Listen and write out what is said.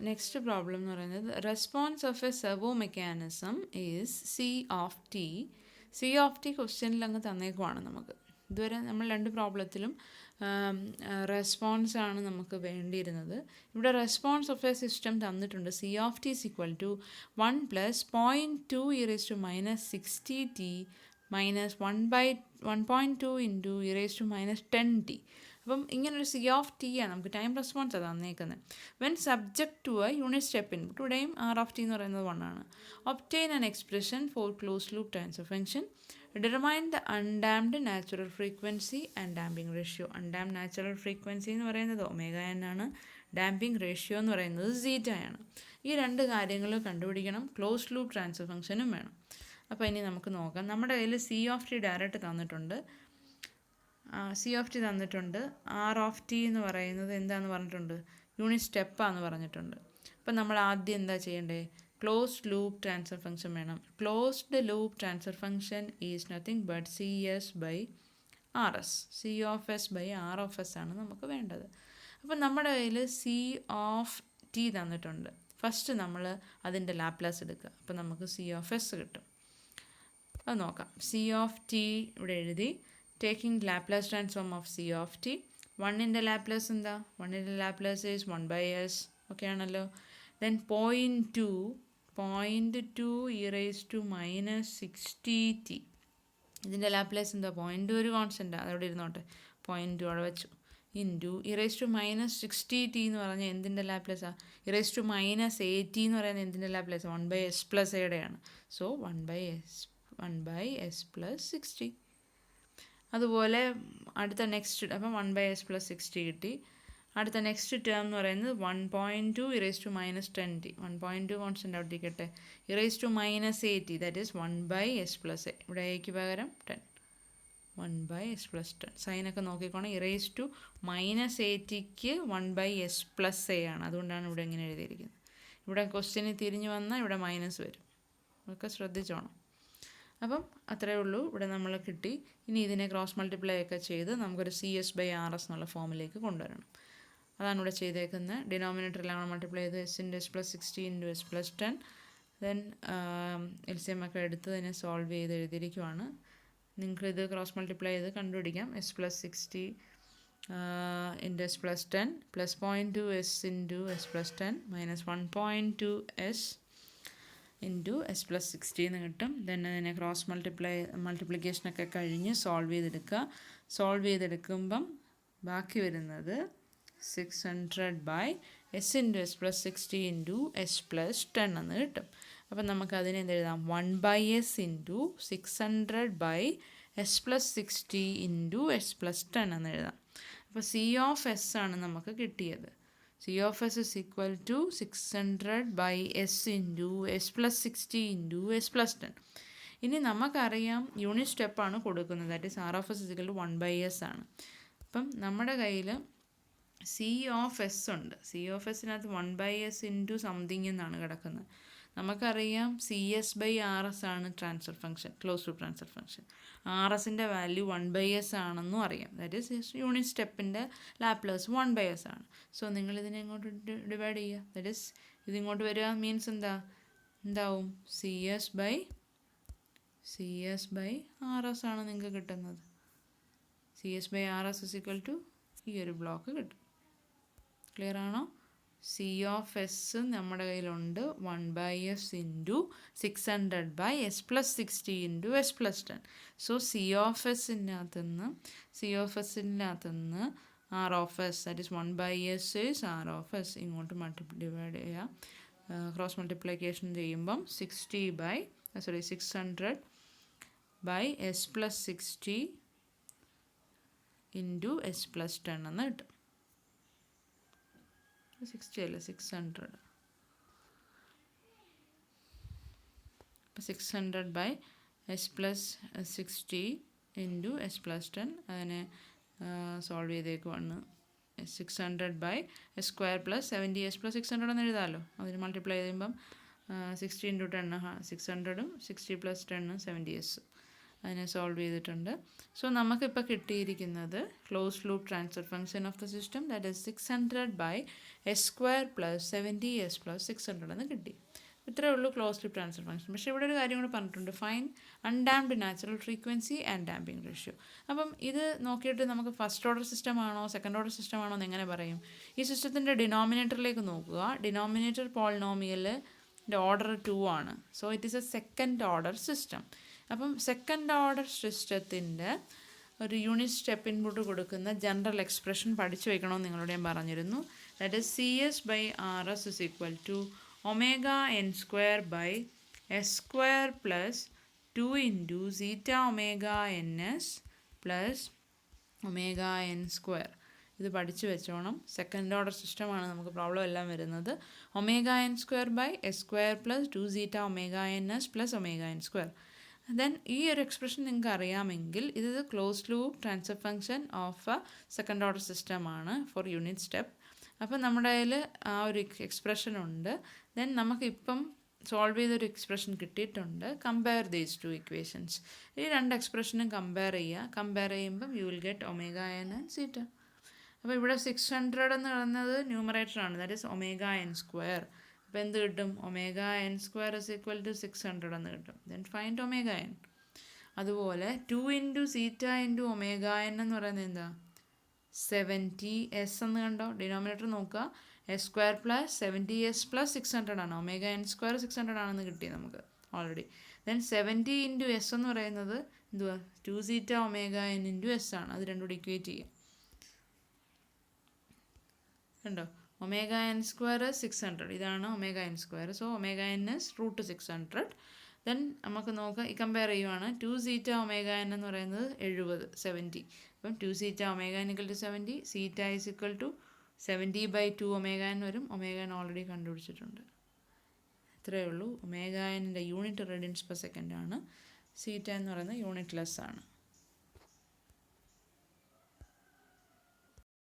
Next problem എന്ന് പറയുന്നത് response of A servo mechanism is C of T ക്വസ്റ്റ്യനിൽ അങ്ങ് തന്നേക്കുവാണ് നമുക്ക്. ഇതുവരെ നമ്മൾ രണ്ട് പ്രോബ്ലത്തിലും റെസ്പോൺസ് ആണ് നമുക്ക് വേണ്ടിയിരുന്നത്. ഇവിടെ റെസ്പോൺസ് ഓഫ് എ സിസ്റ്റം തന്നിട്ടുണ്ട്. C of t is equal to 1 + 0.2 e⁻60t minus 1/1.2 into e⁻10t. അപ്പം ഇങ്ങനൊരു സി ഓഫ് ടി ആണ് നമുക്ക് ടൈം റെസ്പോൺസ് അത് തന്നേക്കുന്നത്. When subject to a unit step input, ഇവിടെയും ആർ ഓഫ് ടി എന്ന് പറയുന്നത് 1 ആണ്. Obtain an expression for closed loop transfer function. Determine the undamped natural frequency and damping ratio. Undamped natural frequency എന്ന് പറയുന്നത് ω_n ആണ്. Damping ratio എന്ന് പറയുന്നത് ζ ആണ്. ഈ രണ്ട് കാര്യങ്ങൾ കണ്ടുപിടിക്കണം. ക്ലോസ് ലൂപ്പ് ട്രാൻസ്ഫർ ഫംഗ്ഷനും വേണം. അപ്പോൾ ഇനി നമുക്ക് നോക്കാം. നമ്മുടെ കയ്യിൽ സി ഓഫ് ടി ഡയറക്റ്റ് തന്നിട്ടുണ്ട്. സി ഓഫ് ടി തന്നിട്ടുണ്ട്. ആർ ഓഫ് ടി എന്ന് പറയുന്നത് എന്താണെന്ന് പറഞ്ഞിട്ടുണ്ട്, യൂണിറ്റ് സ്റ്റെപ്പാന്ന് പറഞ്ഞിട്ടുണ്ട്. അപ്പം നമ്മൾ ആദ്യം എന്താ ചെയ്യേണ്ടത്, ക്ലോസ്ഡ് ലൂപ്പ് ട്രാൻസ്ഫർ ഫംഗ്ഷൻ വേണം. Closed loop transfer function is nothing but CS/RS. C/R ആണ് നമുക്ക് വേണ്ടത്. അപ്പം നമ്മുടെ കയ്യിൽ സി ഓഫ് ടി തന്നിട്ടുണ്ട്. ഫസ്റ്റ് നമ്മൾ അതിൻ്റെ ലാപ്ലാസ് എടുക്കുക. അപ്പം നമുക്ക് C/S കിട്ടും. അത് നോക്കാം. സി ഓഫ് ടി ഇവിടെ എഴുതി. Taking Laplace transform of c of t. 1ൻ്റെ ലാപ്ലാസ് എന്താ? 1ൻ്റെ ലാപ്ലാസ് ഈസ് 1/s. ഓക്കെ ആണല്ലോ. Then 0.2 e⁻60t. ഇതിൻ്റെ ലാപ്ലാസ് എന്താ? 0.2 ഒരു കോൺസ്റ്റൻ്റാണ്, അതവിടെ ഇരുന്നോട്ടെ. 0.2 അവിടെ വെച്ചു. ഇൻറ്റു e⁻60t എന്ന് പറഞ്ഞാൽ എന്തിൻ്റെ ലാപ്ലാസാണ്? e⁻80 എന്ന് പറയുന്നത് എന്തിൻ്റെ ലാപ്ലാസ്? 1/s+aയുടെയാണ്. So 1/s+60. അതുപോലെ അടുത്ത നെക്സ്റ്റ്, അപ്പം 1/s+60 കിട്ടി. അടുത്ത നെക്സ്റ്റ് ടേം എന്ന് പറയുന്നത് 1.2 e⁻10t. 1.2 കോൺസ്റ്റൻ്റ് അവിടെ ഇരിക്കട്ടെ. e⁻80, that is 1/s+a. ഇവിടെ എക്ക് പകരം 10. 1/s+10. സൈനൊക്കെ നോക്കിക്കോണം. e⁻80ക്ക് 1/s+a ആണ്. അതുകൊണ്ടാണ് ഇവിടെ ഇങ്ങനെ എഴുതിയിരിക്കുന്നത്. ഇവിടെ ക്വസ്റ്റ്യന് തിരിഞ്ഞു വന്നാൽ ഇവിടെ മൈനസ് വരും. അതൊക്കെ ശ്രദ്ധിച്ചോണം. അപ്പം അത്രയേ ഉള്ളൂ. ഇവിടെ നമ്മൾ കിട്ടി. ഇനി ഇതിനെ ക്രോസ് മൾട്ടിപ്ലൈ ഒക്കെ ചെയ്ത് നമുക്കൊരു CS/RS എന്നുള്ള ഫോമിലേക്ക് കൊണ്ടുവരണം. അതാണ് ഇവിടെ ചെയ്തേക്കുന്നത്. ഡിനോമിനേറ്ററിലാണ് മൾട്ടിപ്ലൈ ചെയ്ത് s+60 × s+10. ദെൻ LCM ഒക്കെ എടുത്ത് ഇതിനെ സോൾവ് ചെയ്ത് എഴുതിയിരിക്കുവാണ്. നിങ്ങൾക്കിത് ക്രോസ് മൾട്ടിപ്ലൈ ചെയ്ത് കണ്ടുപിടിക്കാം. s+60 × s+10 + 0.2s × s+10 - 1.2s × s+60 എന്ന് കിട്ടും. ദെൻ അതിനെ ക്രോസ് മൾട്ടിപ്ലിക്കേഷനൊക്കെ കഴിഞ്ഞ് സോൾവ് ചെയ്തെടുക്കുക. സോൾവ് ചെയ്തെടുക്കുമ്പം ബാക്കി വരുന്നത് 600/s × s+60 × s+10 എന്ന് കിട്ടും. അപ്പം നമുക്കതിനെ എന്തെഴുതാം? 1/s × 600/s+60 × s+10 എന്ന് എഴുതാം. അപ്പോൾ C/S ആണ് നമുക്ക് കിട്ടിയത്. C/S is equal to 600/s × s+60 × s+10. ഇനി നമുക്കറിയാം യൂണിറ്റ് സ്റ്റെപ്പാണ് കൊടുക്കുന്നത്. That is R/s is equal to 1/s ആണ്. അപ്പം നമ്മുടെ കയ്യിൽ C/S ഉണ്ട്. C/Sനകത്ത് 1/s × സംതിങ് എന്നാണ് കിടക്കുന്നത്. നമുക്കറിയാം CS/RS ആണ് transfer function, closed loop transfer function. RSൻ്റെ വാല്യൂ 1/s ആണെന്നും അറിയാം. ദാറ്റ് ഈസ് യൂണിറ്റ് സ്റ്റെപ്പിൻ്റെ ലാപ്ലേസ് 1/s ആണ്. സോ നിങ്ങളിതിനെ ഇങ്ങോട്ട് ഡിവൈഡ് ചെയ്യുക. ദാറ്റ് ഈസ് ഇതിങ്ങോട്ട് വരിക മീൻസ് എന്താവും? CS/RS ആണ് നിങ്ങൾക്ക് കിട്ടുന്നത്. CS/RS is equal to ഈ ഒരു ബ്ലോക്ക് കിട്ടും. ക്ലിയർ ആണോ? C/S നമ്മുടെ കയ്യിലുണ്ട് 1/s × 600/s+60 × s+10. സോ C/Sനകത്ത് നിന്ന് R/s that is 1/s is R/s ഇങ്ങോട്ട് ഡിവൈഡ് ചെയ്യുക. ക്രോസ് മൾട്ടിപ്ലിക്കേഷൻ ചെയ്യുമ്പം 600/s+60 × s+10 എന്ന് കിട്ടും. 60 അല്ല 600. അപ്പോൾ 600/s+60 × s+10 അതിനെ സോൾവ് ചെയ്തേക്കുവാണ്. 600/s² + 70s+600 എന്ന് എഴുതാമല്ലോ. അതിന് മൾട്ടിപ്ലൈ ചെയ്യുമ്പം 60 × 10 600ഉം 60 + 10 70s. അതിനെ സോൾവ് ചെയ്തിട്ടുണ്ട്. സോ നമുക്കിപ്പോൾ കിട്ടിയിരിക്കുന്നത് close loop transfer function of the system that is 600/s² + 70s + 600 എന്ന് കിട്ടി. ഇത്രയേ ഉള്ളൂ ക്ലോസ് ലൂപ്പ് ട്രാൻസ്ഫർ ഫംഗ്ഷൻ. പക്ഷേ ഇവിടെ ഒരു കാര്യം കൂടെ പറഞ്ഞിട്ടുണ്ട്, find undamped natural frequency and damping ratio. അപ്പം ഇത് നോക്കിയിട്ട് നമുക്ക് ഫസ്റ്റ് ഓർഡർ സിസ്റ്റം ആണോ സെക്കൻഡ് ഓർഡർ സിസ്റ്റം ആണോ എന്ന് എങ്ങനെ പറയും? ഈ സിസ്റ്റത്തിൻ്റെ ഡിനോമിനേറ്ററിലേക്ക് നോക്കുക. ഡിനോമിനേറ്റർ പോളിനോമിയൽ ഓർഡർ 2 ആണ്. So it is A second order system. അപ്പം സെക്കൻഡ് ഓർഡർ സിസ്റ്റത്തിൻ്റെ ഒരു യൂണിറ്റ് സ്റ്റെപ്പ് ഇൻപുട്ട് കൊടുക്കുന്ന ജനറൽ എക്സ്പ്രഷൻ പഠിച്ചു വയ്ക്കണമെന്ന് നിങ്ങളോട് ഞാൻ പറഞ്ഞിരുന്നു. That is CS/RS is equal to ωn² + 2 × ζωns + ωn². ഇത് പഠിച്ചു വെച്ചോണം. സെക്കൻഡ് ഓർഡർ സിസ്റ്റമാണ് നമുക്ക് പ്രോബ്ലം എല്ലാം വരുന്നത്. ωn²/s² + 2 ζωns + ωn². ദെൻ ഈ ഒരു എക്സ്പ്രഷൻ നിങ്ങൾക്ക് അറിയാമെങ്കിൽ ഇത് close loop transfer function of A second order സിസ്റ്റമാണ് ഫോർ യൂണിറ്റ് സ്റ്റെപ്പ്. അപ്പം നമ്മുടെ കയ്യിൽ ആ ഒരു എക്സ്പ്രഷൻ ഉണ്ട്. ദെൻ നമുക്കിപ്പം സോൾവ് ചെയ്തൊരു എക്സ്പ്രഷൻ കിട്ടിയിട്ടുണ്ട്. Compare these 2 equations. ഈ രണ്ട് എക്സ്പ്രഷനും കമ്പയർ ചെയ്യുക. കമ്പയർ ചെയ്യുമ്പം you will get ωn and θ. അപ്പോൾ ഇവിടെ 600 എന്ന് പറയുന്നത് ന്യൂമറേറ്ററാണ്, ദാറ്റ് ഈസ് ωn². അപ്പോൾ എന്ത് കിട്ടും? ωn² is equal to 600 എന്ന് കിട്ടും. Then find ωn. അതുപോലെ 2 × θ × ωn എന്ന് പറയുന്നത് എന്താ? 70s എന്ന് കണ്ടോ? ഡിനോമിനേറ്റർ നോക്കുക. s² + 70s + 600 ആണ്. ωn² 600 ആണെന്ന് കിട്ടി നമുക്ക് ഓൾറെഡി. ദെൻ 70 × s എന്ന് പറയുന്നത് എന്തുവാ? 2 θ ωn × s ആണ്. അത് രണ്ടും കൂടി ഇക്വേറ്റ് ചെയ്യാം. കണ്ടോ? ωn² 600, ഇതാണ് ωn². So ωn is √600. Then നമുക്ക് നോക്കാം, ഈ കമ്പയർ ചെയ്യുവാണ്. 2 θ ωn എന്ന് പറയുന്നത് 70. അപ്പം 2 θ ωn = 70, θ is equal to 70/2 ωn വരും. ωn already കണ്ടുപിടിച്ചിട്ടുണ്ട്. ഇത്രയേ ഉള്ളൂ. ωn unit radians per second ആണ്. θ എന്ന് പറയുന്നത് യൂണിറ്റ് ലെസ് ആണ്.